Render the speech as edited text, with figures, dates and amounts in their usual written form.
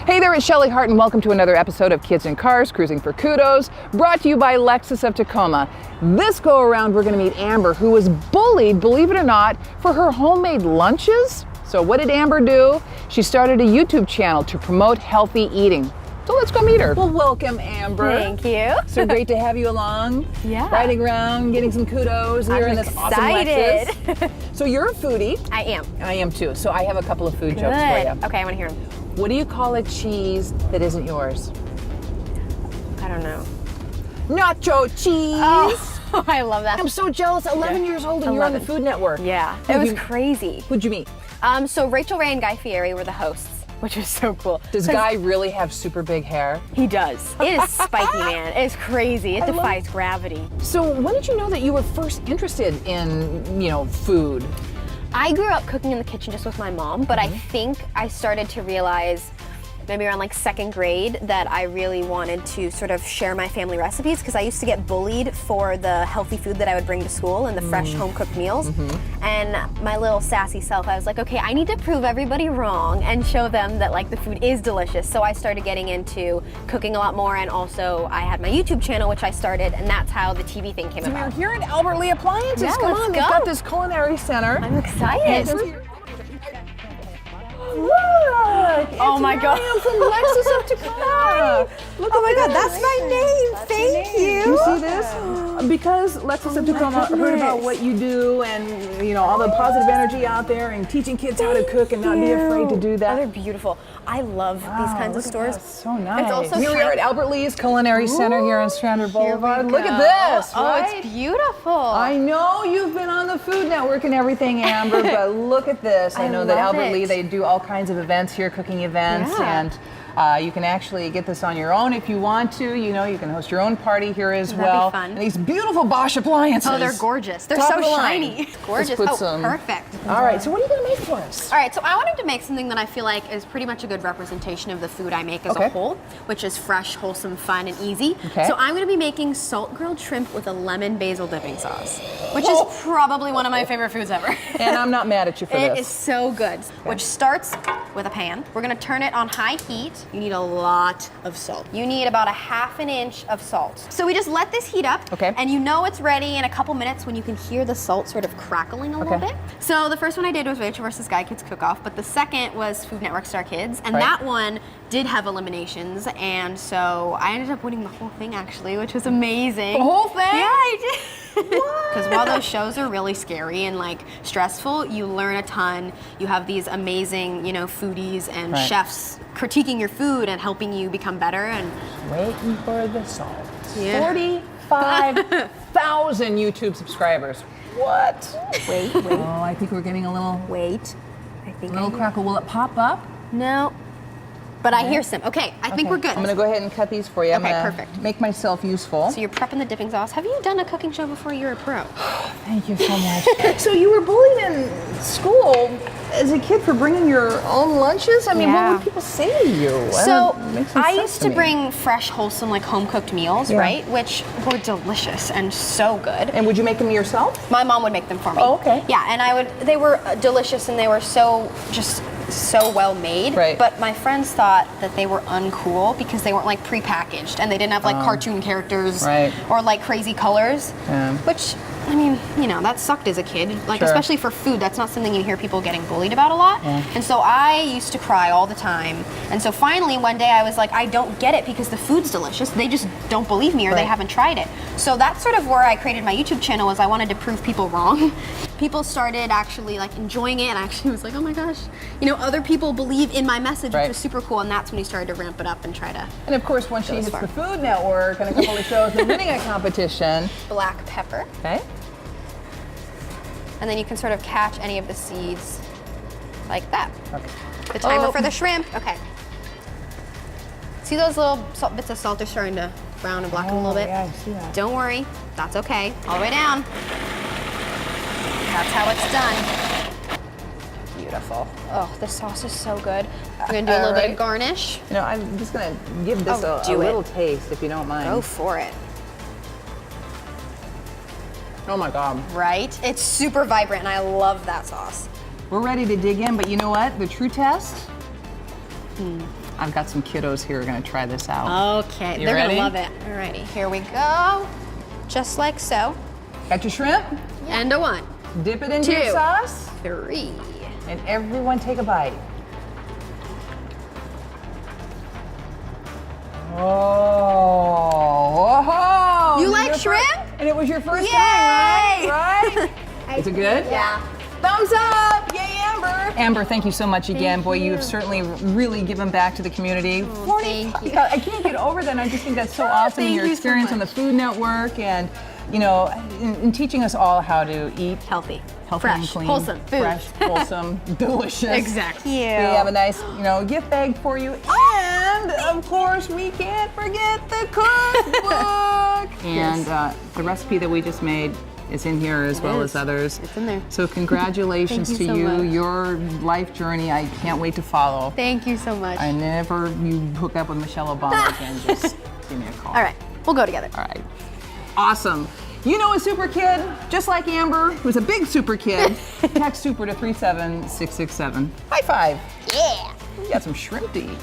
Hey there, it's Shelley Hart and welcome to another episode of Kids in Cars, Cruising for Kudos, brought to you by Lexus of Tacoma. This go around, we're gonna meet Amber, who was bullied, believe it or not, for her homemade lunches. So what did Amber do? She started a YouTube channel to promote healthy eating. So let's go meet her. Well, welcome, Amber. Thank you. So great to have you along. Yeah. Riding around, getting some kudos here in this awesome Lexus. So you're a foodie. I am. I am too. So I have a couple of food Good. jokes for you. Okay, I want to hear them. What do you call a cheese that isn't yours? I don't know. Nacho cheese. Oh, I love that. I'm so jealous. 11 years old and you're on the 11. Food Network. Yeah, it was crazy. Who'd you meet? So Rachel Ray and Guy Fieri were the hosts, which was so cool. Does Guy really have super big hair? He does. It is spiky, man. It's crazy. It defies gravity. So when did you know that you were first interested in, food? I grew up cooking in the kitchen just with my mom, but I think I started to realize maybe around like second grade that I really wanted to sort of share my family recipes because I used to get bullied for the healthy food that I would bring to school and the fresh home cooked meals. And my little sassy self, I was like, okay, I need to prove everybody wrong and show them that like the food is delicious. So I started getting into cooking a lot more, and also I had my YouTube channel, which I started, and that's how the TV thing came about. We're here at Albert Lee Appliances. Yeah, Come let's on, go. they've got this culinary center. I'm excited. Look! Oh my God. I'm from Lexus of Tacoma. Look Oh my God, that's my name. Thank you. You see this? Because Lexus of Tacoma heard about what you do and all the positive energy out there and teaching kids how to cook and not be afraid to do Oh, that. they're beautiful. I love these kinds of stores. So nice. It's also Here we are at Albert Lee's Culinary Center here on Stranded Boulevard. Look at this, Oh, right? it's beautiful. I know you've been on the Food Network and everything, Amber, but look at this. I know that love Albert Lee, it. they do all kinds of events here, cooking events, Yeah. and you can actually get this on your own if you want to. You can host your own party here as That'd be well. fun. And these beautiful Bosch appliances. Oh, they're gorgeous. They're Top so of the line. shiny. It's gorgeous. Let's put Oh, some- perfect. All right, so what are you going to make for us? All right, so I wanted to make something that I feel like is pretty much a good representation of the food I make as Okay. a whole, which is fresh, wholesome, fun, and easy. Okay. So I'm going to be making salt grilled shrimp with a lemon basil dipping sauce, which is probably one of my favorite foods ever. And I'm not mad at you for It this. is so good. Which starts with a pan. We're gonna turn it on high heat. You need a lot of salt. You need about 1/2 inch of salt. So we just let this heat up. Okay. And you know it's ready in a couple minutes when you can hear the salt sort of crackling a little Okay. bit. So the first one I did was Rachel vs. Guy Kids Cook Off, but the second was Food Network Star Kids, and Right. that one did have eliminations, and so I ended up winning the whole thing actually, which was amazing. The whole thing? Yeah, I did. Because while those shows are really scary and like stressful, you learn a ton. You have these amazing, foodies and Right. chefs critiquing your food and helping you become better. And Waiting for the salt. Yeah. 45,000 YouTube subscribers. What? wait, Oh, I think we're getting a little I think crackle. Will it pop up? No, but I hear some. Okay, I think we're good. I'm gonna go ahead and cut these for you. I'm Okay, gonna perfect. make myself useful. So you're prepping the dipping sauce. Have you done a cooking show before? You're a pro. Thank you so much. So you were bullied in school as a kid for bringing your own lunches? I mean, what Yeah. would people say to you? So Makes some I sense used to me. bring fresh, wholesome, like home cooked meals, Yeah. right? Which were delicious and so good. And would you make them yourself? My mom would make them for me. Oh, okay. Yeah, and they were delicious and they were so well made. Right. But my friends thought that they were uncool because they weren't like prepackaged and they didn't have like cartoon characters Right. or like crazy colors. Yeah. Which, I mean, that sucked as a kid. Like, Sure. especially for food, that's not something you hear people getting bullied about a lot. Yeah. And so I used to cry all the time. And so finally one day I was like, I don't get it because the food's delicious. They just don't believe me or they Right. haven't tried it. So that's sort of where I created my YouTube channel, was I wanted to prove people wrong. People started actually like enjoying it, and I actually was like, oh my gosh, other people believe in my message, Right. which was super cool. And that's when we started to ramp it up and try to And of course, once she hits far. the Food Network and a couple of shows and winning a competition. black pepper. Okay. And then you can sort of catch any of the seeds like that. Okay. The timer Oh. for the shrimp. Okay. See those little bits of salt are starting to brown and blacken a little bit? Yeah, I see that. Don't worry, that's okay. All the way down. That's how it's done. Beautiful. Oh, the sauce is so good. I'm gonna do a little bit Alright. of garnish. I'm just gonna give this Oh, a do it. little taste, if you don't mind. Go for it. Oh my God. Right? It's super vibrant and I love that sauce. We're ready to dig in, but you know what? The true test I've got some kiddos here who are gonna try this out. Okay, You they're ready? gonna love it. Alrighty, here we go. Just like so. Got your shrimp? And a 1, Dip it into 2, your sauce, 3. and everyone take a bite. Oh, whoa! You like shrimp? And it was your first Yay! time, right? Is it good? Yeah. Thumbs up! Yay, Amber! Amber, thank you so much again. Boy, you have certainly really given back to the community. Thank you. I can't get over that. And I just think that's so awesome. Thank Your you so experience on the much. Food Network and, you know, in teaching us all how to eat Healthy, healthy and fresh, clean. wholesome food. Fresh, wholesome, delicious. Exactly. We have a nice, you know, gift bag for you. And, of course, we can't forget the cookbook. And the recipe that we just made is in here as well as others. It's in there. So congratulations Thank to you so you. much. Your life journey, I can't wait to follow. Thank you so much. And whenever you hook up with Michelle Obama again, just give me a call. All right, we'll go together. All right. Awesome. You know a super kid, just like Amber, who's a big super kid. Text super to 37667. High five. Yeah. We got some shrimp to eat.